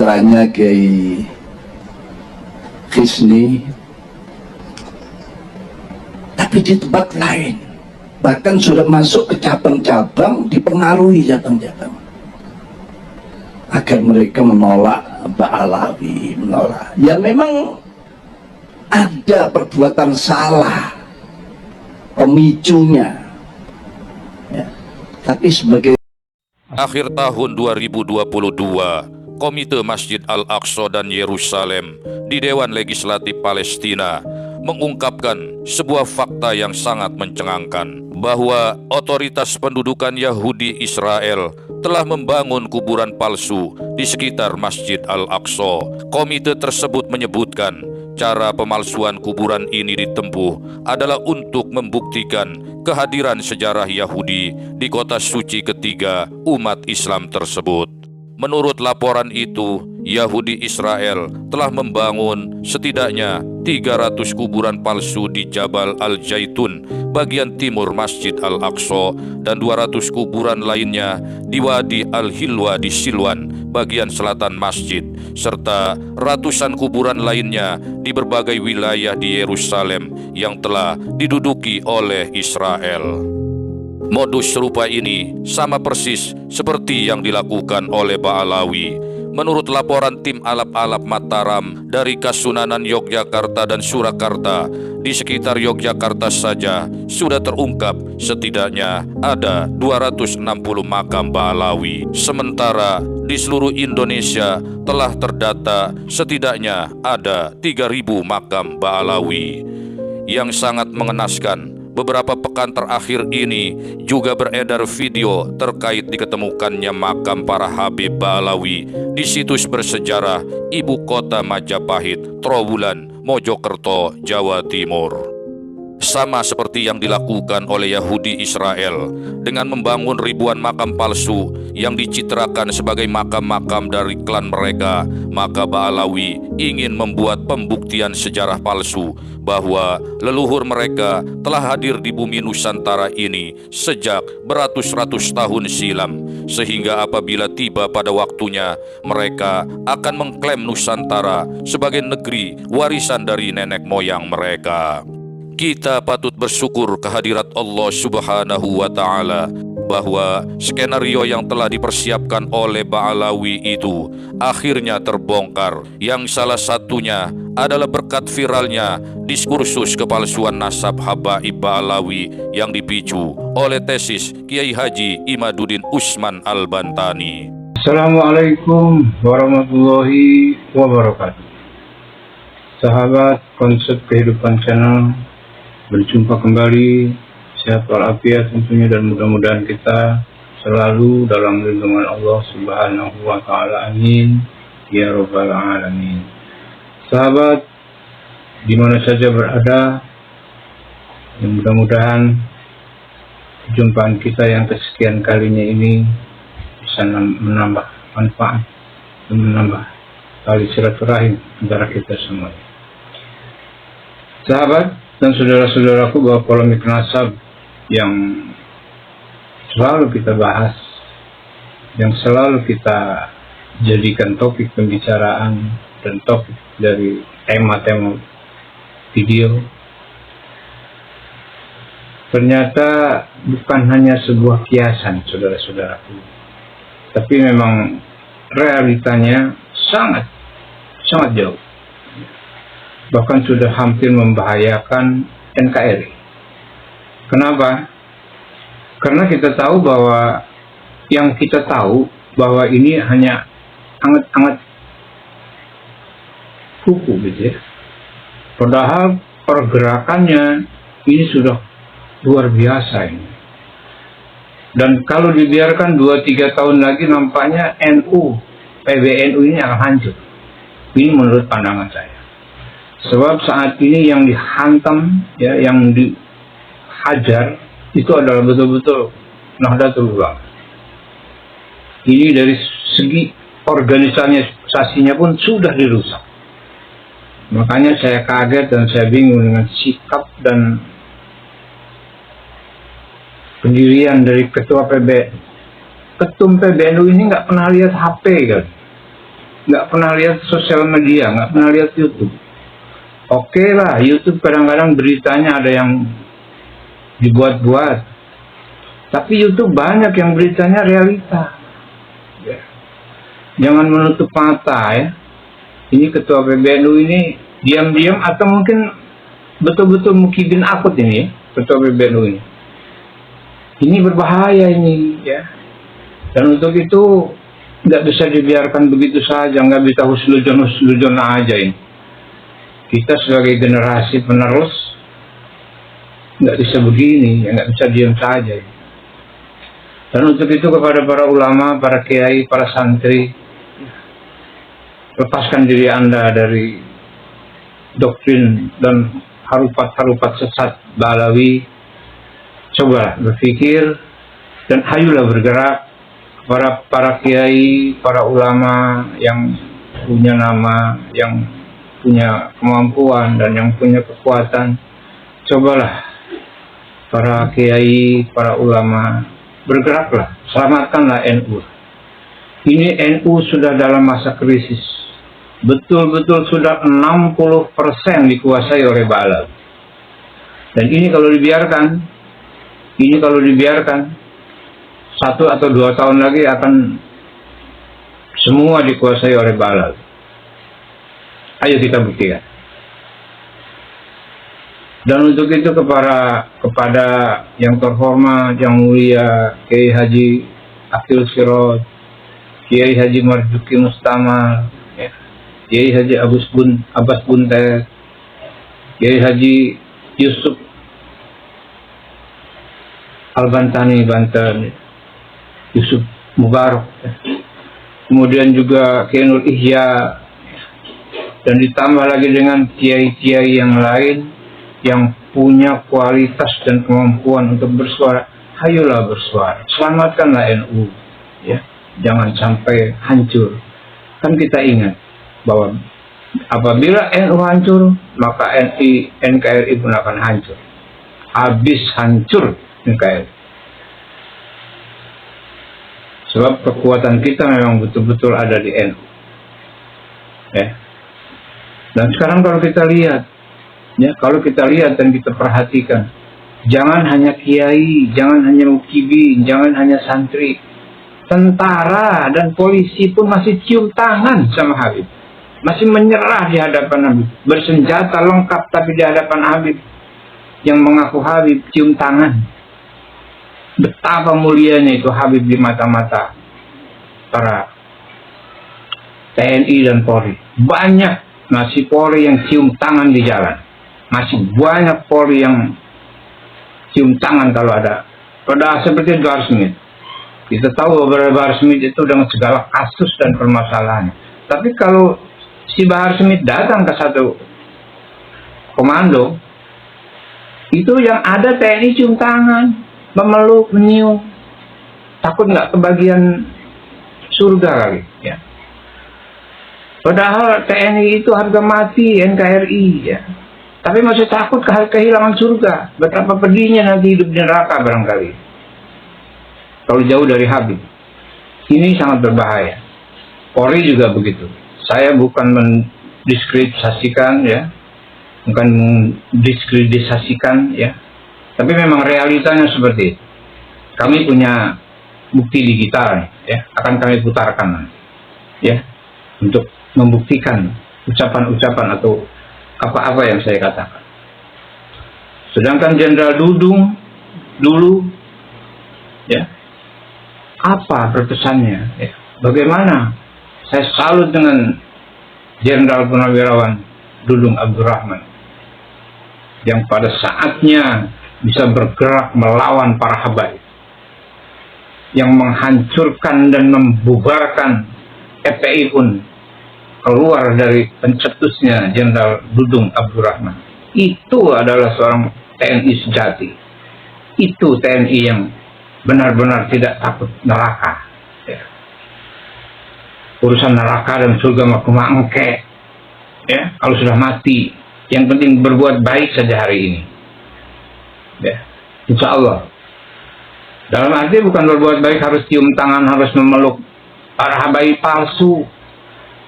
putranya Kiai Khisni, tapi di tempat lain bahkan sudah masuk ke cabang-cabang, dipengaruhi cabang-cabang agar mereka menolak Ba'alawi, menolak. Ya memang ada perbuatan salah pemicunya, ya. Tapi sebagai akhir tahun 2022, Komite Masjid Al-Aqsa dan Yerusalem di Dewan Legislatif Palestina mengungkapkan sebuah fakta yang sangat mencengangkan, bahwa otoritas pendudukan Yahudi Israel telah membangun kuburan palsu di sekitar Masjid Al-Aqsa. Komite tersebut menyebutkan cara pemalsuan kuburan ini ditempuh adalah untuk membuktikan kehadiran sejarah Yahudi di kota suci ketiga umat Islam tersebut. Menurut laporan itu, Yahudi Israel telah membangun setidaknya 300 kuburan palsu di Jabal Al-Jaitun bagian timur Masjid Al-Aqsa dan 200 kuburan lainnya di Wadi Al-Hilwa di Silwan bagian selatan masjid, serta ratusan kuburan lainnya di berbagai wilayah di Yerusalem yang telah diduduki oleh Israel. Modus serupa ini sama persis seperti yang dilakukan oleh Ba'alawi. Menurut laporan tim Alap-Alap Mataram dari Kasunanan Yogyakarta dan Surakarta, di sekitar Yogyakarta saja sudah terungkap setidaknya ada 260 makam Ba'alawi. Sementara di seluruh Indonesia telah terdata setidaknya ada 3.000 makam Ba'alawi. Yang sangat mengenaskan, beberapa pekan terakhir ini juga beredar video terkait diketemukannya makam para Habib Ba'alawi di situs bersejarah ibu kota Majapahit, Trowulan, Mojokerto, Jawa Timur. Sama seperti yang dilakukan oleh Yahudi Israel dengan membangun ribuan makam palsu yang dicitrakan sebagai makam-makam dari klan mereka, maka Ba'alawi ingin membuat pembuktian sejarah palsu bahwa leluhur mereka telah hadir di bumi Nusantara ini sejak beratus-ratus tahun silam, sehingga apabila tiba pada waktunya mereka akan mengklaim Nusantara sebagai negeri warisan dari nenek moyang mereka. Kita patut bersyukur kehadirat Allah Subhanahu wa Ta'ala bahwa skenario yang telah dipersiapkan oleh Ba'alawi itu akhirnya terbongkar, yang salah satunya adalah berkat viralnya diskursus kepalsuan nasab Habaib Ba'alawi yang dipicu oleh tesis Kiai Haji Imaduddin Usman Al-Bantani. Assalamualaikum warahmatullahi wabarakatuh. Sahabat Konsep Kehidupan Channel, berjumpa kembali, sehat walafiat tentunya, dan mudah-mudahan kita selalu dalam lindungan Allah Subhanahu wa Ta'ala. Amin ya Rabbal Alamin. Sahabat, di mana saja berada, yang mudah-mudahan perjumpaan kita yang kesekian kalinya ini bisa menambah manfaat dan menambah tali silaturahim antara kita semua. Sahabat dan saudara-saudaraku, bahwa polemik nasab yang selalu kita bahas, yang selalu kita jadikan topik pembicaraan dan topik dari tema-tema video, ternyata bukan hanya sebuah kiasan, saudara-saudaraku, tapi memang realitanya sangat jauh, bahkan sudah hampir membahayakan NKRI. Kenapa? Karena kita tahu bahwa yang kita tahu bahwa ini hanya anget-anget kuku gitu ya. Padahal pergerakannya ini sudah luar biasa ini. Dan kalau dibiarkan 2-3 tahun lagi nampaknya PBNU ini akan hancur. Ini menurut pandangan saya. Sebab saat ini yang dihantam, ya, yang dihajar itu adalah betul-betul Nahdlatul Ulama. Ini dari segi organisasinya pun sudah dirusak. Makanya saya kaget dan saya bingung dengan sikap dan pendirian dari ketua PBNU. Ketum PBNU ini nggak pernah lihat HP kan. nggak pernah lihat sosial media, nggak pernah lihat YouTube. Oke lah, YouTube kadang-kadang beritanya ada yang dibuat-buat, tapi YouTube banyak yang beritanya realita. Ya. Jangan menutup mata ya. Ini ketua PBNU ini diam-diam atau mungkin betul-betul mukibin akut ini ya, ketua PBNU ini. Ini berbahaya ini ya. Dan untuk itu nggak bisa dibiarkan begitu saja, nggak bisa husnudzon aja ini. Kita sebagai generasi penerus nggak bisa begini, ya nggak bisa diam saja. Dan untuk itu kepada para ulama, para kiai, para santri, lepaskan diri Anda dari doktrin dan harupat-harupat sesat Balawi. Coba berpikir dan hayulah bergerak. Para kiai, para ulama yang punya nama, yang punya kemampuan dan yang punya kekuatan, cobalah para kiai, para ulama bergeraklah, selamatkanlah NU. Ini NU sudah dalam masa krisis, betul-betul sudah 60% dikuasai oleh Balawi. Dan ini kalau dibiarkan 1 atau 2 tahun lagi akan semua dikuasai oleh Balawi. Ayo kita buktikan. Dan untuk itu kepada yang terhormat, yang mulia Kiai Haji Akil Sirot, Kiai Haji Marzuki Mustamal, ya, Kiai Haji Abbas Buntet, Kiai Haji Yusuf Al-Bantani Banten, Yusuf Mubarak, kemudian juga Kiai Nur Ihya, dan ditambah lagi dengan kiai-kiai yang lain yang punya kualitas dan kemampuan untuk bersuara. Ayolah bersuara, selamatkanlah NU, ya, jangan sampai hancur. Kan kita ingat bahwa apabila NU hancur, maka NKRI pun akan hancur. Habis hancur NKRI. Sebab kekuatan kita memang betul-betul ada di NU. Ya. Dan sekarang kalau kita lihat dan kita perhatikan, jangan hanya kiai, jangan hanya mukibin, jangan hanya santri, tentara dan polisi pun masih cium tangan sama Habib, masih menyerah di hadapan Habib, bersenjata lengkap tapi di hadapan Habib, yang mengaku Habib cium tangan. Betapa mulianya itu Habib di mata-mata para TNI dan Polri. Banyak masih Polri yang cium tangan di jalan. Masih banyak Polri yang cium tangan kalau ada. Pada seperti Bahar Smith. Kita tahu bahwa Bahar Smith itu dengan segala kasus dan permasalahannya. Tapi kalau si Bahar Smith datang ke satu komando, itu yang ada TNI cium tangan, memeluk, menyium, takut nggak kebagian surga kali, ya. Padahal TNI itu harga mati NKRI, ya. Tapi masih takut kehilangan surga. Betapa pedihnya nanti hidup di neraka barangkali. Kalau jauh dari Habib, ini sangat berbahaya. Polri juga begitu. Saya bukan mendiskreditasikan, ya, bukan mendiskreditasikan, ya. Tapi memang realitanya seperti itu. Kami punya bukti digital, ya, akan kami putarkan, ya, untuk membuktikan ucapan-ucapan atau apa-apa yang saya katakan. Sedangkan Jenderal Dudung dulu, ya, apa perpesannya? Ya, bagaimana? Saya salut dengan Jenderal Purnawirawan Dudung Abdurrahman yang pada saatnya bisa bergerak melawan para habaib yang menghancurkan dan membubarkan FPI pun keluar dari pencetusnya Jenderal Dudung Abdurrahman. Itu adalah seorang TNI sejati. Itu TNI yang benar-benar tidak takut neraka. Ya. Urusan neraka dan surga mah engke. Ya, kalau sudah mati, yang penting berbuat baik saja hari ini. Ya, insya Allah. Dalam arti bukan berbuat baik harus cium tangan, harus memeluk para habaib palsu.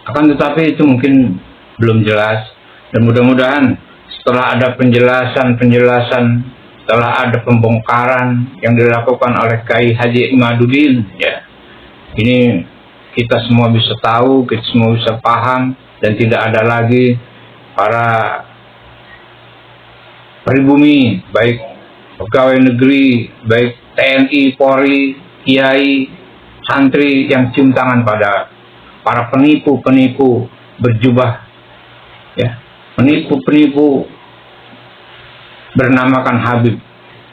Akan tetapi itu mungkin belum jelas, dan mudah-mudahan setelah ada penjelasan, setelah ada pembongkaran yang dilakukan oleh Kiai Haji Imaduddin, ya, ini kita semua bisa tahu, kita semua bisa paham, dan tidak ada lagi para pribumi, baik pegawai negeri, baik TNI, Polri, kiai, santri yang cium tangan pada para penipu-penipu berjubah, ya, penipu-penipu bernamakan Habib,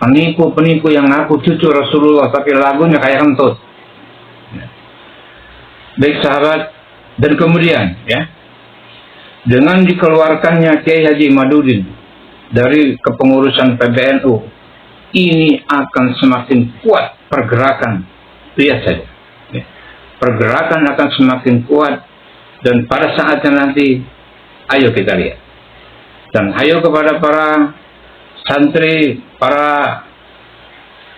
penipu-penipu yang ngaku cucu Rasulullah tapi lagunya kayak kentut. Ya. Baik sahabat, dan kemudian, ya, dengan dikeluarkannya Kiai Haji Imaduddin dari kepengurusan PBNU, ini akan semakin kuat pergerakan. Lihat saja, ya. Pergerakan akan semakin kuat, dan pada saatnya nanti, ayo kita lihat. Dan ayo kepada para santri, para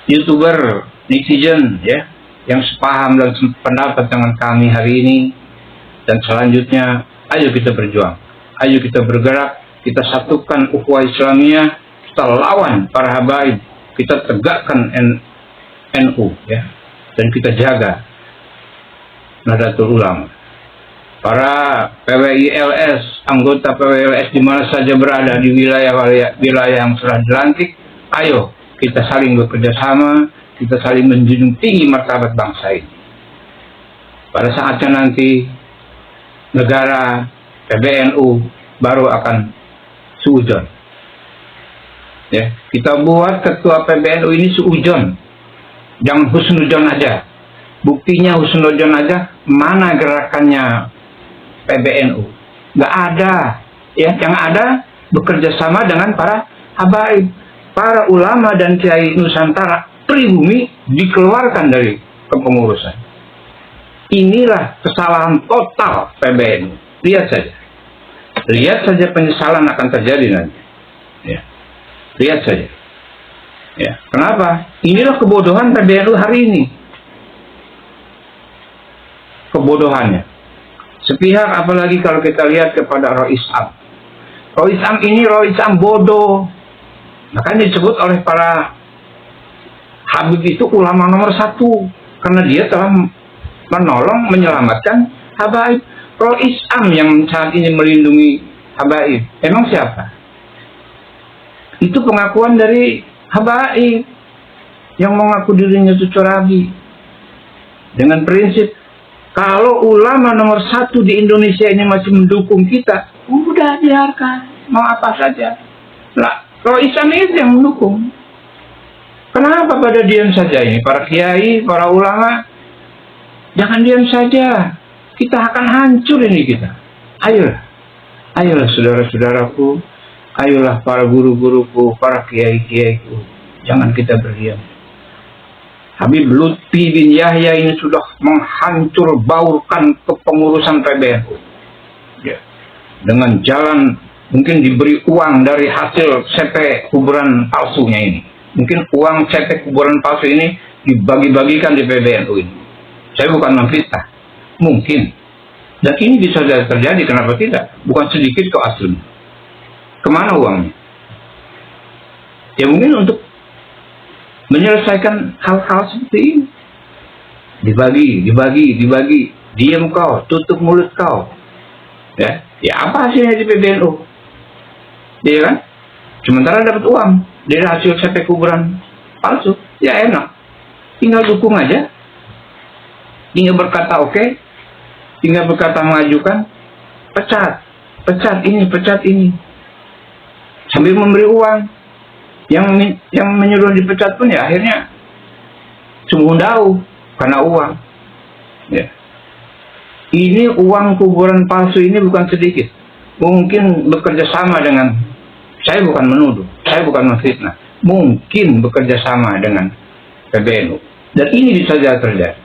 YouTuber, netizen, ya, yang sepaham dan sependapat dengan kami hari ini, dan selanjutnya, ayo kita berjuang, ayo kita bergerak, kita satukan ukhuwah Islamiyah, kita lawan para habaib, kita tegakkan NU, ya, dan kita jaga Nahdlatul Ulama. Para PWILS, anggota PWILS di mana saja berada di wilayah yang sudah dilantik, ayo kita saling bekerja sama, kita saling menjunjung tinggi martabat bangsa ini. Pada saatnya nanti negara PBNU baru akan suudzon. Ya, kita buat ketua PBNU ini suudzon, jangan husnudzon aja. Buktinya husnudzon aja, mana gerakannya PBNU? Nggak ada. Ya, yang ada bekerja sama dengan para habaib, para ulama dan kiai Nusantara pribumi dikeluarkan dari kepengurusan. Inilah kesalahan total PBNU. Lihat saja. Lihat saja penyesalan akan terjadi nanti. Ya. Lihat saja. Ya. Kenapa? Inilah kebodohan PBNU hari ini. Kebodohannya. Sepihak apalagi kalau kita lihat kepada Rois Am. Rois Am ini Rois Am bodoh. Makanya disebut oleh para Habib itu ulama nomor 1. Karena dia telah menolong, menyelamatkan habaib. Rois Am yang saat ini melindungi habaib. Emang siapa? Itu pengakuan dari habaib yang mengaku dirinya cucu Rabi. Dengan prinsip, kalau ulama nomor 1 di Indonesia ini masih mendukung kita, udah biarkan, mau apa saja. Lah, Rois Am itu yang mendukung. Kenapa pada diam saja ini? Para kiai, para ulama, jangan diam saja. Kita akan hancur ini kita. Ayolah. Ayolah saudara-saudaraku. Ayolah para guru-guruku, para kiai-kiaiku. Jangan kita berdiam. Habib Lutfi bin Yahya ini sudah menghancur baurkan kepengurusan PBNU. Ya. Dengan jalan, mungkin diberi uang dari hasil CP kuburan palsunya ini. Mungkin uang CP kuburan palsu ini dibagi-bagikan di PBNU ini. Saya bukan memfitnah. Mungkin. Dan ini bisa terjadi, kenapa tidak? Bukan sedikit kok aslinya. Kemana uangnya? Ya mungkin untuk menyelesaikan hal-hal seperti ini. Dibagi. Diam kau, tutup mulut kau. Ya apa hasilnya di PBNU? Ya kan? Sementara dapat uang dari hasil CP kuburan palsu. Ya enak. Tinggal dukung aja. Tinggal berkata oke. Tinggal berkata mengajukan. Pecat ini. Sambil memberi uang. Yang menyuruh dipecat pun ya akhirnya sungguh dahu karena uang. Ya. Ini uang kuburan palsu ini bukan sedikit. Mungkin bekerja sama dengan, saya bukan menuduh, saya bukan memfitnah. Mungkin bekerja sama dengan PBNU. Dan ini bisa saja terjadi.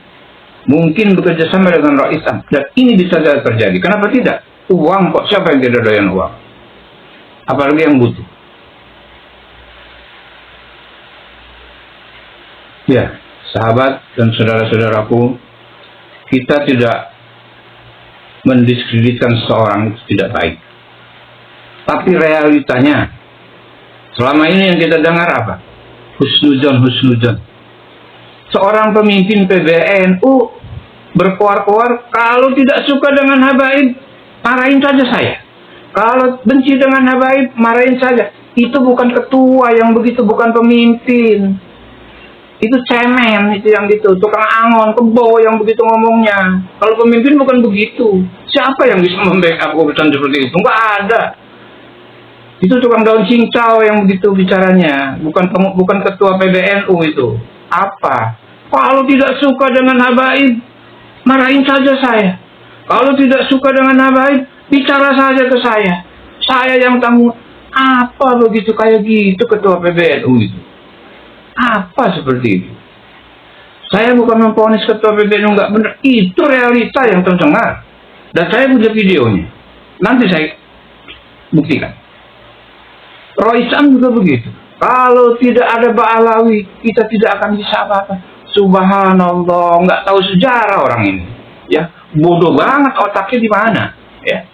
Mungkin bekerja sama dengan Rois Am. Dan ini bisa saja terjadi. Kenapa tidak? Uang kok, siapa yang tidak doyan uang? Apalagi yang butuh. Ya, sahabat dan saudara-saudaraku, kita tidak mendiskreditkan seseorang itu tidak baik. Tapi realitanya, selama ini yang kita dengar apa? Husnuzon. Seorang pemimpin PBNU berkoar-koar, kalau tidak suka dengan habaib, marahin saja saya. Kalau benci dengan habaib, marahin saja. Itu bukan ketua yang begitu, bukan pemimpin. Itu cemen, itu yang gitu, tukang angon, kebo yang begitu ngomongnya. Kalau pemimpin bukan begitu. Siapa yang bisa membackup keputusan seperti itu? Nggak ada. Itu tukang daun cincau yang begitu bicaranya, bukan ketua PBNU itu. Apa? Kalau tidak suka dengan habaib, marahin saja saya. Kalau tidak suka dengan habaib, bicara saja ke saya. Saya yang tanggung. Apa begitu kayak gitu ketua PBNU itu? Apa seperti itu? Saya bukan memvonis ketua PBNU nggak benar. Itu realita yang terdengar. Dan saya punya videonya. Nanti saya buktikan. Roy Sam juga begitu. Kalau tidak ada Ba'alawi, kita tidak akan bisa apa-apa. Subhanallah, nggak tahu sejarah orang ini. Ya, bodoh banget otaknya di mana. Ya,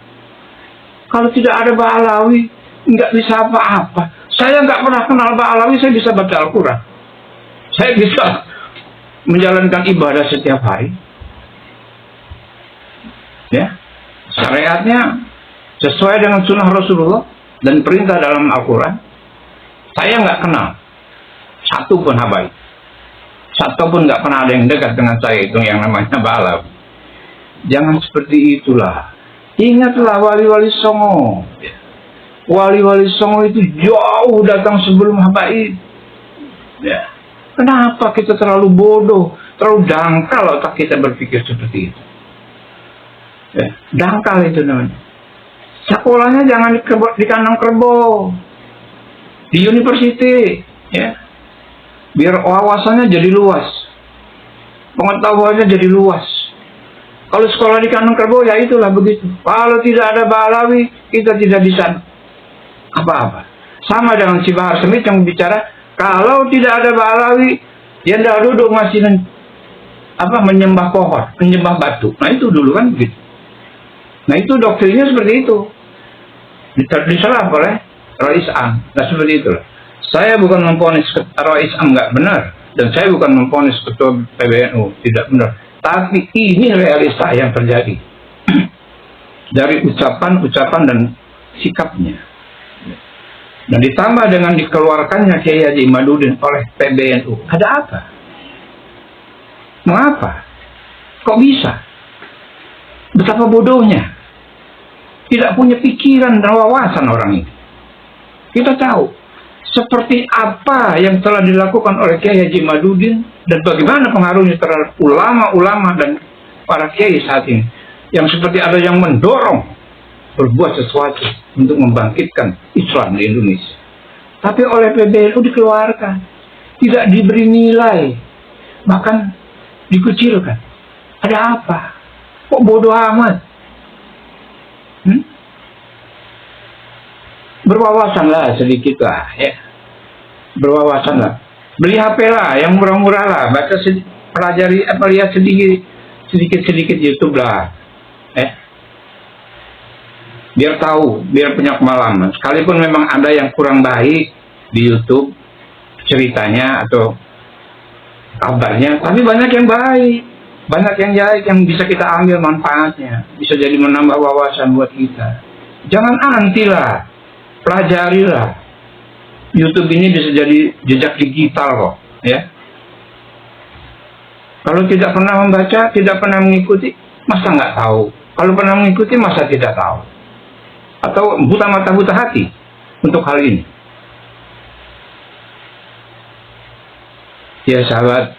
kalau tidak ada Ba'alawi, nggak bisa apa-apa. Saya nggak pernah kenal Ba'alawi, saya bisa baca Al-Quran. Saya bisa menjalankan ibadah setiap hari. Ya, syariatnya sesuai dengan sunnah Rasulullah dan perintah dalam Al-Quran. Saya nggak kenal satu pun habaib. Satu pun nggak pernah ada yang dekat dengan saya itu yang namanya Ba'alawi. Jangan seperti itulah. Ingatlah wali-wali songo. Wali-wali songo itu jauh datang sebelum habaib. Ya. Kenapa kita terlalu bodoh, terlalu dangkal otak kita berpikir seperti itu? Ya. Dangkal itu namanya. Sekolahnya jangan di kandang kerbau, di university, ya. Biar wawasannya jadi luas, pengetahuannya jadi luas. Kalau sekolah di kandang kerbau, ya itulah begitu. Kalau tidak ada Ba'alawi, kita tidak bisa apa-apa. Sama dengan si Bahar Smith yang bicara, kalau tidak ada Ba'alawi, dia tidak duduk masih menyembah pohon, menyembah batu. Nah itu dulu kan begitu. Nah itu doktrinnya seperti itu. Diserap oleh Roy Sam. Nah seperti itulah. Saya bukan memvonis Roy Sam nggak benar, dan saya bukan memvonis ketua PBNU tidak benar. Tapi ini realita yang terjadi dari ucapan-ucapan dan sikapnya. Dan ditambah dengan dikeluarkannya Kiai Haji Imaduddin oleh PBNU. Ada apa? Mengapa? Kok bisa? Betapa bodohnya. Tidak punya pikiran dan wawasan orang ini. Kita tahu seperti apa yang telah dilakukan oleh Kiai Haji Imaduddin dan bagaimana pengaruhnya terhadap ulama-ulama dan para kiai saat ini. Yang seperti ada yang mendorong berbuat sesuatu untuk membangkitkan Islam di Indonesia. Tapi oleh PBNU dikeluarkan, tidak diberi nilai, bahkan dikucilkan. Ada apa? Kok bodoh amat? Berwawasanlah sedikit lah, ya. Berwawasanlah. Beli HP lah, yang murah-murah lah. Baca, pelajari, lihat sedikit-sedikit YouTube lah. Biar tahu, biar punya pengalaman. Sekalipun memang ada yang kurang baik di YouTube ceritanya atau kabarnya, tapi banyak yang baik, banyak yang baik yang bisa kita ambil manfaatnya, bisa jadi menambah wawasan buat kita. Jangan anti lah, pelajarilah. YouTube ini bisa jadi jejak digital kok, ya. Kalau tidak pernah membaca, tidak pernah mengikuti, masa nggak tahu? Kalau pernah mengikuti, masa tidak tahu? Atau buta mata buta hati untuk hal ini? Ya sahabat,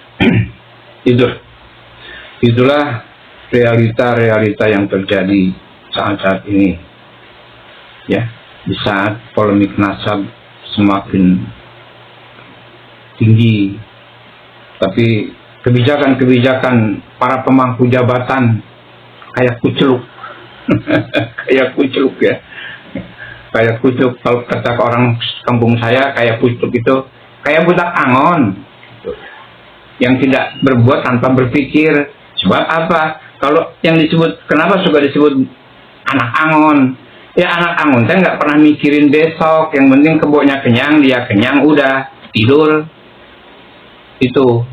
itulah realita-realita yang terjadi saat-saat ini. Ya, di saat polemik nasab semakin tinggi, tapi kebijakan-kebijakan para pemangku jabatan kayak kuceluk, kayak kuceluk ya. Kayak kucuk, kalau kata orang kampung saya, kayak kucuk itu kayak budak angon yang tidak berbuat tanpa berpikir. Sebab apa? Kalau yang disebut, kenapa suka disebut anak angon? Ya anak angon saya nggak pernah mikirin besok, yang penting keboknya kenyang, dia kenyang, udah tidur. Itu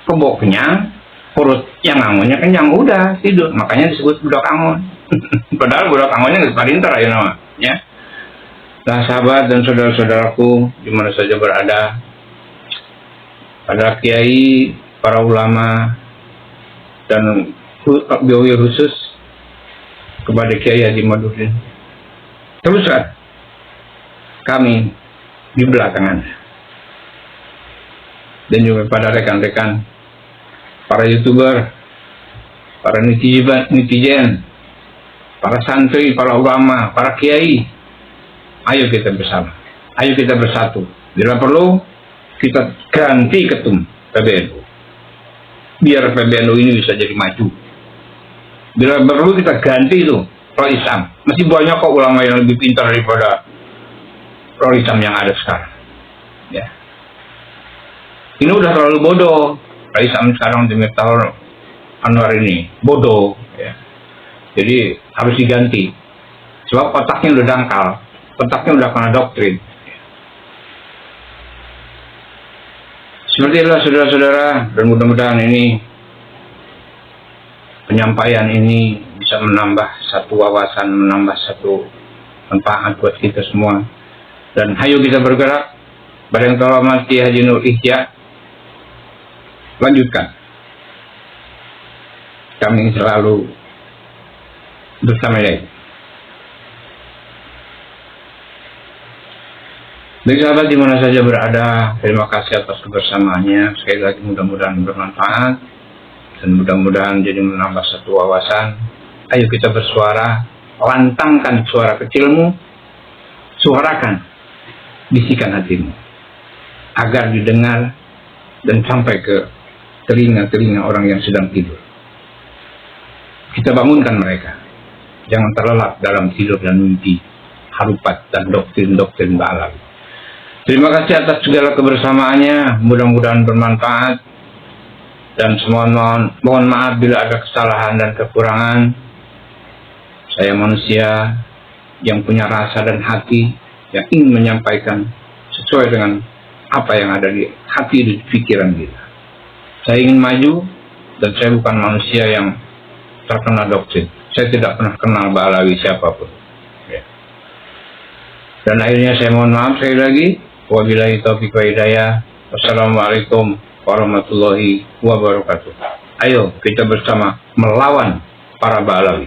kebok kenyang, perut yang angonnya kenyang, udah tidur. Makanya disebut budak angon. Padahal budak angonnya nggak pintar ya namanya. Nah sahabat dan saudara-saudaraku dimana saja berada, para kiai, para ulama, dan wabil khusus kepada Kiai Haji Madudin, teruskan kami di belakangan, dan juga pada rekan-rekan para YouTuber, para netizen, para santri, para ulama, para kiai. Ayo kita bersama, ayo kita bersatu. Bila perlu kita ganti ketum PBNU, biar PBNU ini bisa jadi maju. Bila perlu kita ganti itu Roh Isam. Masih banyak kok ulama yang lebih pintar daripada Roh Isam yang ada sekarang. Ya. Ini udah terlalu bodoh. Roh Isam sekarang di Miftahul Anwar ini bodoh. Ya. Jadi harus diganti. Sebab otaknya udah dangkal, otaknya udah kena doktrin. Seperti itulah saudara-saudara, dan mudah-mudahan ini penyampaian ini bisa menambah satu wawasan, menambah satu manfaat buat kita semua. Dan hayo kita bergerak. Badan Terhormat Kiai Haji Nur Ihya, lanjutkan. Kami selalu bersama dia. Baik sahabat di mana saja berada, terima kasih atas kebersamaannya. Sekali lagi mudah-mudahan bermanfaat dan mudah-mudahan jadi menambah satu wawasan. Ayo kita bersuara, lantangkan suara kecilmu, suarakan bisikan hatimu agar didengar dan sampai ke telinga-telinga orang yang sedang tidur. Kita bangunkan mereka, jangan terlelap dalam tidur dan mimpi harupat dan doktrin-doktrin balawi. Terima kasih atas segala kebersamaannya, mudah-mudahan bermanfaat, dan semua mohon maaf bila ada kesalahan dan kekurangan. Saya manusia yang punya rasa dan hati, yang ingin menyampaikan sesuai dengan apa yang ada di hati dan pikiran kita. Saya ingin maju, dan saya bukan manusia yang terkena doktrin. Saya tidak pernah kenal balawi siapapun. Ya. Dan akhirnya saya mohon maaf sekali lagi. Wabillahi taufiq wa hidayah. Wassalamualaikum warahmatullahi wabarakatuh. Ayo kita bersama melawan para balawi.